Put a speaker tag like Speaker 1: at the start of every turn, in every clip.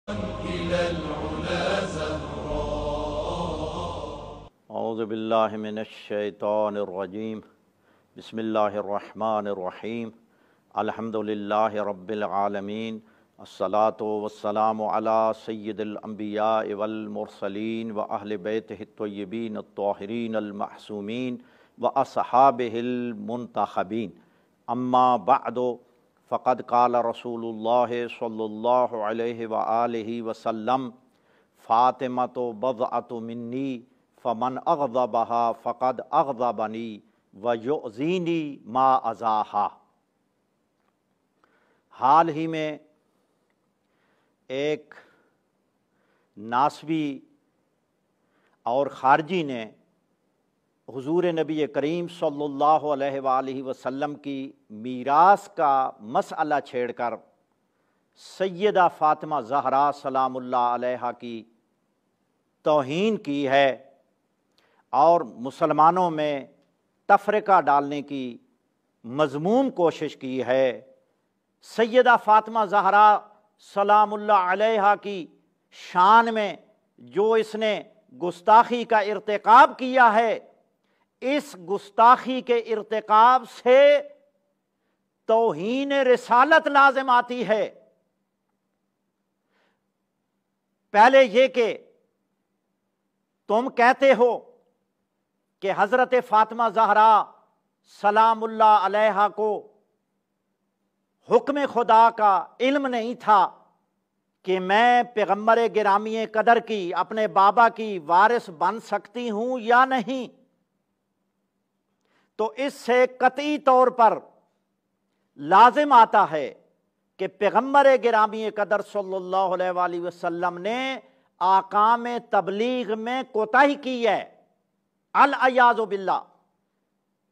Speaker 1: إلى العلا زهراء.
Speaker 2: اعوذ باللہ من الشیطان الرجیم بسم اللہ الرحمن الرحیم الحمد للہ رب العالمین الصلاۃ والسلام علی سید الانبیاء والمرسلین واہل بیتہ الطیبین الطاہرین المعصومین واصحابہ المنتخبین اما بعد فقد قال رسول اللہ صلی اللہ علیہ وآلہ وسلم فاطمۃ بضعۃ منی فمن اغضبها فقد اغضبنی ویؤذینی ما اذاہا۔ حال ہی میں ایک ناسبی اور خارجی نے حضور نبی کریم صلی اللہ علیہ وآلہ وسلم کی میراث کا مسئلہ چھیڑ کر سیدہ فاطمہ زہرا سلام اللہ علیہا کی توہین کی ہے اور مسلمانوں میں تفرقہ ڈالنے کی مذموم کوشش کی ہے۔ سیدہ فاطمہ زہرا سلام اللہ علیہا کی شان میں جو اس نے گستاخی کا ارتکاب کیا ہے، اس گستاخی کے ارتکاب سے توہین رسالت لازم آتی ہے۔ پہلے یہ کہ تم کہتے ہو کہ حضرت فاطمہ زہرا سلام اللہ علیہا کو حکم خدا کا علم نہیں تھا کہ میں پیغمبر گرامی قدر کی اپنے بابا کی وارث بن سکتی ہوں یا نہیں، تو اس سے قطعی طور پر لازم آتا ہے کہ پیغمبر گرامی قدر صلی اللہ علیہ وآلہ وسلم نے احکام تبلیغ میں کوتاہی کی ہے، العیاذ باللہ،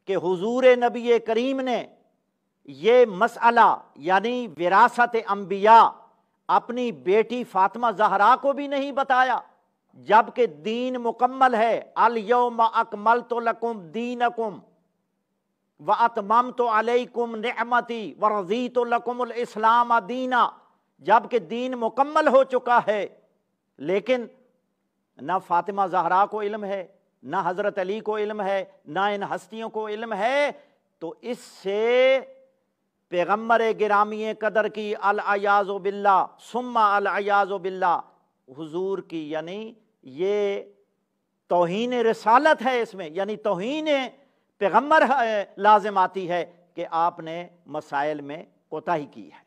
Speaker 2: کہ حضور نبی کریم نے یہ مسئلہ یعنی وراثت انبیاء اپنی بیٹی فاطمہ زہرا کو بھی نہیں بتایا، جبکہ دین مکمل ہے۔ الیوم اکملت لکم دینکم واتممت علیکم نعمتی ورضیت لکم الاسلام دینا، جبکہ دین مکمل ہو چکا ہے، لیکن نہ فاطمہ زہرا کو علم ہے، نہ حضرت علی کو علم ہے، نہ ان ہستیوں کو علم ہے، تو اس سے پیغمبر گرامی قدر کی العیاذ باللہ ثم العیاذ باللہ حضور کی یعنی یہ توہین رسالت ہے، اس میں یعنی توہین پیغمبر لازم آتی ہے کہ آپ نے مسائل میں کوتاہی کی ہے۔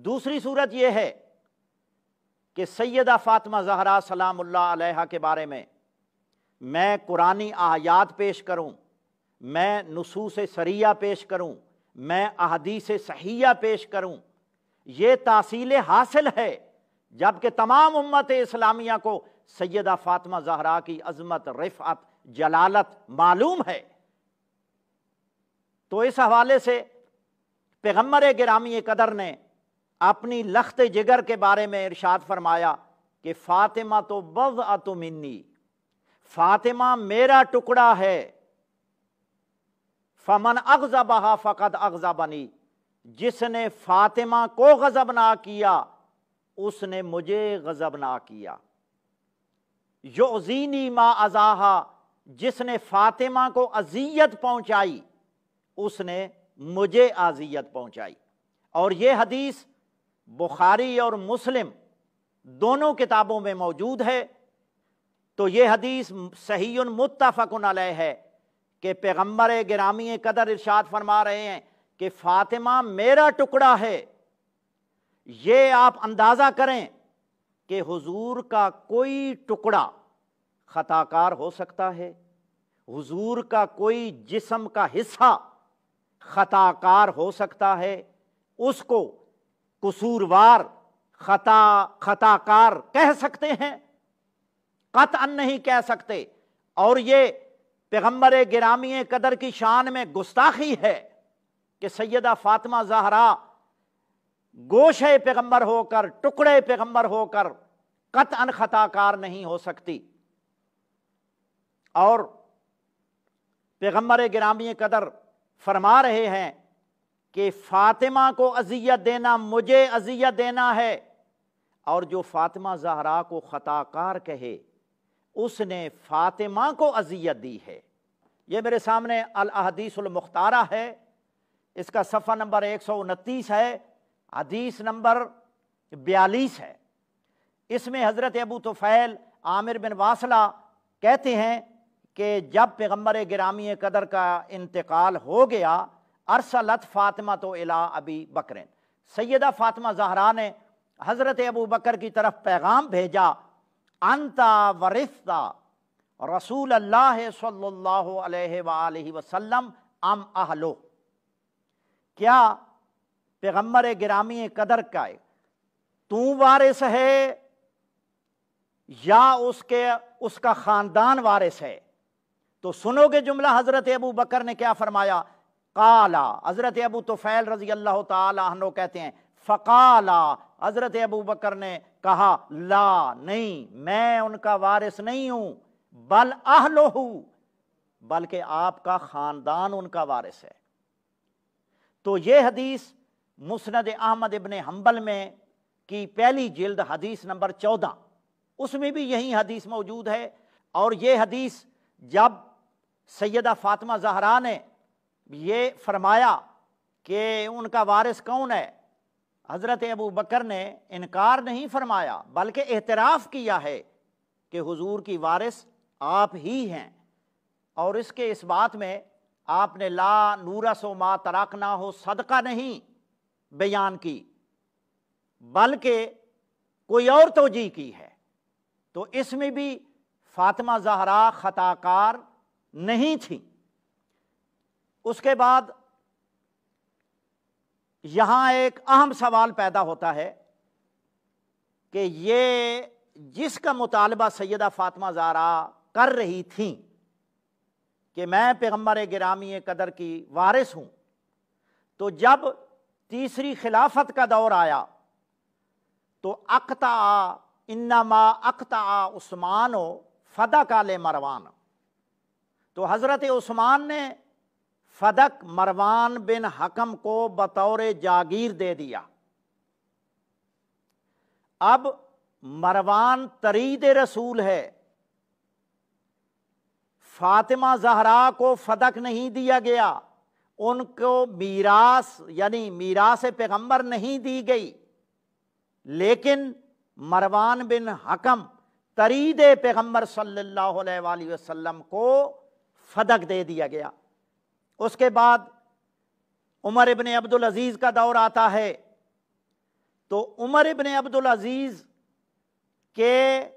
Speaker 2: دوسری صورت یہ ہے کہ سیدہ فاطمہ زہرا سلام اللہ علیہا کے بارے میں میں قرآنی آیات پیش کروں، میں نصوص سریہ پیش کروں، میں احادیث صحیحہ پیش کروں، یہ تحصیل حاصل ہے، جبکہ تمام امت اسلامیہ کو سیدہ فاطمہ زہرا کی عظمت، رفعت، جلالت معلوم ہے۔ تو اس حوالے سے پیغمبر گرامی قدر نے اپنی لخت جگر کے بارے میں ارشاد فرمایا کہ فاطمہ تو بضعۃ منی، فاطمہ میرا ٹکڑا ہے، فمن اغضبها فقد اغضبنی، جس نے فاطمہ کو غضبناک کیا اس نے مجھے غضبناک کیا، یؤذینی ما اذاہا، جس نے فاطمہ کو اذیت پہنچائی اس نے مجھے اذیت پہنچائی۔ اور یہ حدیث بخاری اور مسلم دونوں کتابوں میں موجود ہے۔ تو یہ حدیث صحیح متفق علیہ ہے کہ پیغمبر گرامی قدر ارشاد فرما رہے ہیں کہ فاطمہ میرا ٹکڑا ہے۔ یہ آپ اندازہ کریں کہ حضور کا کوئی ٹکڑا خطا کار ہو سکتا ہے، حضور کا کوئی جسم کا حصہ خطا کار ہو سکتا ہے، اس کو قصوروار خطا کار کہہ سکتے ہیں؟ قطعاً نہیں کہہ سکتے۔ اور یہ پیغمبر گرامی قدر کی شان میں گستاخی ہے کہ سیدہ فاطمہ زہرا گوشے پیغمبر ہو کر، ٹکڑے پیغمبر ہو کر قطعاً خطا کار نہیں ہو سکتی۔ اور پیغمبر گرامی قدر فرما رہے ہیں کہ فاطمہ کو اذیت دینا مجھے اذیت دینا ہے، اور جو فاطمہ زہرا کو خطا کار کہے اس نے فاطمہ کو اذیت دی ہے۔ یہ میرے سامنے الاحادیث المختارہ ہے، اس کا صفحہ نمبر 129 ہے، حدیث نمبر 42 ہے۔ اس میں حضرت ابو طفیل عامر بن واصلہ کہتے ہیں کہ جب پیغمبر گرامی قدر کا انتقال ہو گیا، ارسلت فاطمہ تو الی ابی بکر، سیدہ فاطمہ زہرا نے حضرت ابو بکر کی طرف پیغام بھیجا، انتا ورثتا رسول اللہ صلی اللہ علیہ وآلہ وسلم ام اہلو، کیا پیغمبر گرامی قدر کا تو وارث ہے یا اس کا خاندان وارث ہے؟ تو سنو گے جملہ حضرت ابو بکر نے کیا فرمایا، قالا، حضرت ابو طفیل رضی اللہ تعالی عنہ کہتے ہیں فقالا، حضرت ابو بکر نے کہا لا، نہیں، میں ان کا وارث نہیں ہوں، بل اہلہ، بلکہ آپ کا خاندان ان کا وارث ہے۔ تو یہ حدیث مسند احمد ابن حنبل میں کی پہلی جلد حدیث نمبر 14، اس میں بھی یہی حدیث موجود ہے۔ اور یہ حدیث جب سیدہ فاطمہ زہرا نے یہ فرمایا کہ ان کا وارث کون ہے، حضرت ابو بکر نے انکار نہیں فرمایا بلکہ اعتراف کیا ہے کہ حضور کی وارث آپ ہی ہیں، اور اس کے اس بات میں آپ نے لا نورث ما ترکنا ہو صدقہ نہیں بیان کی بلکہ کوئی اور توجیہ کی ہے۔ تو اس میں بھی فاطمہ زہرا خطا کار نہیں تھی۔ اس کے بعد یہاں ایک اہم سوال پیدا ہوتا ہے کہ یہ جس کا مطالبہ سیدہ فاطمہ زہرا کر رہی تھیں کہ میں پیغمبر گرامی قدر کی وارث ہوں، تو جب تیسری خلافت کا دور آیا تو انما اقطع عثمان و فدک مروان، تو حضرت عثمان نے فدک مروان بن حکم کو بطور جاگیر دے دیا۔ اب مروان ترید رسول ہے، فاطمہ زہرا کو فدک نہیں دیا گیا، ان کو میراث یعنی میراث پیغمبر نہیں دی گئی، لیکن مروان بن حکم ترید پیغمبر صلی اللہ علیہ وآلہ وسلم کو فدک دے دیا گیا۔ اس کے بعد عمر ابن عبدالعزیز کا دور آتا ہے، تو عمر ابن عبدالعزیز کے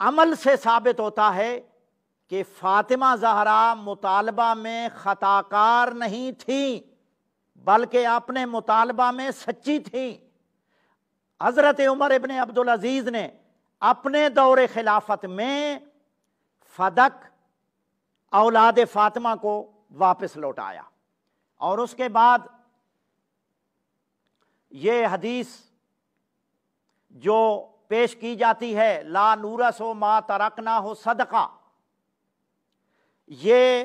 Speaker 2: عمل سے ثابت ہوتا ہے کہ فاطمہ زہرا مطالبہ میں خطا کار نہیں تھیں بلکہ اپنے مطالبہ میں سچی تھیں۔ حضرت عمر ابن عبدالعزیز نے اپنے دور خلافت میں فدک اولاد فاطمہ کو واپس لوٹایا، اور اس کے بعد یہ حدیث جو پیش کی جاتی ہے لا نورث ما ترکنا ہو صدقہ، یہ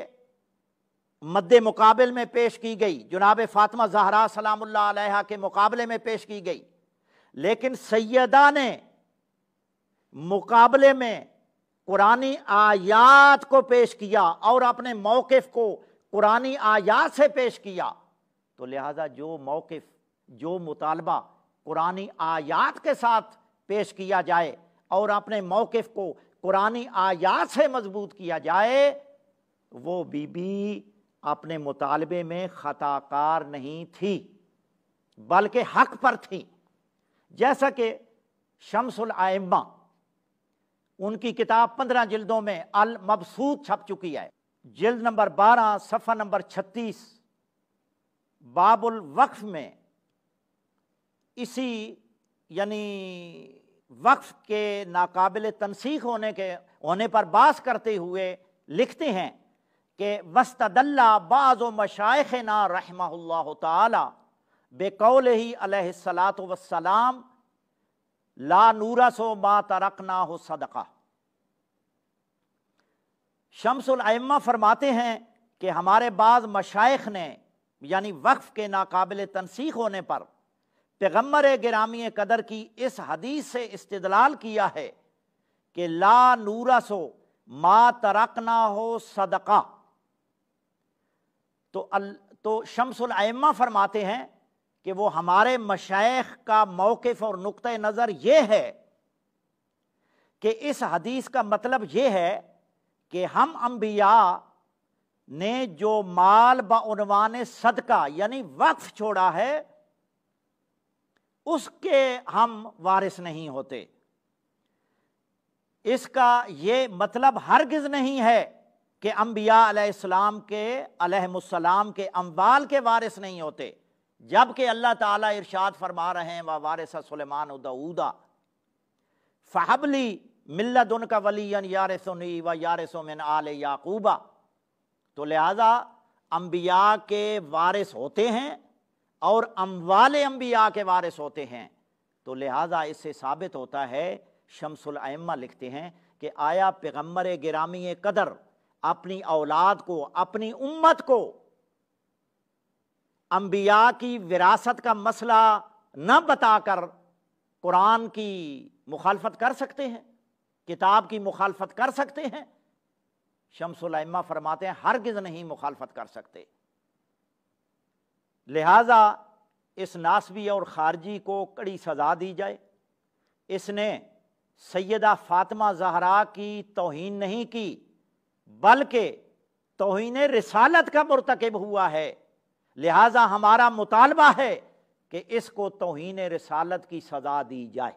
Speaker 2: مد مقابل میں پیش کی گئی، جناب فاطمہ زہرا سلام اللہ علیہا کے مقابلے میں پیش کی گئی، لیکن سیدہ نے مقابلے میں قرآنی آیات کو پیش کیا اور اپنے موقف کو قرآنی آیات سے پیش کیا۔ تو لہٰذا جو موقف، جو مطالبہ قرآنی آیات کے ساتھ پیش کیا جائے اور اپنے موقف کو قرآنی آیات سے مضبوط کیا جائے، وہ بی بی اپنے مطالبے میں خطا کار نہیں تھی بلکہ حق پر تھی۔ جیسا کہ شمس الائمہ، ان کی کتاب 15 جلدوں میں المبسوط چھپ چکی ہے، جلد نمبر 12 صفحہ نمبر 36 باب الوقف میں اسی یعنی وقف کے ناقابل تنسیخ ہونے پر بحث کرتے ہوئے لکھتے ہیں کہ وَاسْتَدَلَّ بَعْضُ مَشَائِخِنَا رحمہ اللہ تعالی بِقَوْلِهِ علیہ الصلاۃ والسلام لا نورث ما ترکناہ صدقہ۔ شمس الائمہ فرماتے ہیں کہ ہمارے بعض مشائخ نے یعنی وقف کے ناقابل تنسیخ ہونے پر پیغمبر گرامی قدر کی اس حدیث سے استدلال کیا ہے کہ لا نورثو ما ترکنا ہو صدقہ، تو شمس الائمہ فرماتے ہیں کہ وہ ہمارے مشائخ کا موقف اور نقطہ نظر یہ ہے کہ اس حدیث کا مطلب یہ ہے کہ ہم انبیاء نے جو مال بعنوان صدقہ یعنی وقف چھوڑا ہے اس کے ہم وارث نہیں ہوتے۔ اس کا یہ مطلب ہرگز نہیں ہے کہ انبیاء علیہم السلام کے اموال کے وارث نہیں ہوتے، جبکہ اللہ تعالیٰ ارشاد فرما رہے ہیں وَوَارِثَ سُلَيْمَانُ دَاوُودَ فَهَبْ لِي مِن لَّدُنْكَ وَلِيًّا يَرِثُنِي وَيَرِثُ مِنْ آلِ یعقوب۔ تو لہذا انبیاء کے وارث ہوتے ہیں اور اموال انبیاء کے وارث ہوتے ہیں، تو لہذا اس سے ثابت ہوتا ہے، شمس الائمہ لکھتے ہیں کہ آیا پیغمبر گرامی قدر اپنی اولاد کو، اپنی امت کو انبیاء کی وراثت کا مسئلہ نہ بتا کر قرآن کی مخالفت کر سکتے ہیں، کتاب کی مخالفت کر سکتے ہیں؟ شمس الائمہ فرماتے ہیں ہرگز نہیں مخالفت کر سکتے۔ لہذا اس ناسبی اور خارجی کو کڑی سزا دی جائے۔ اس نے سیدہ فاطمہ زہرا کی توہین نہیں کی بلکہ توہین رسالت کا مرتکب ہوا ہے، لہذا ہمارا مطالبہ ہے کہ اس کو توہین رسالت کی سزا دی جائے۔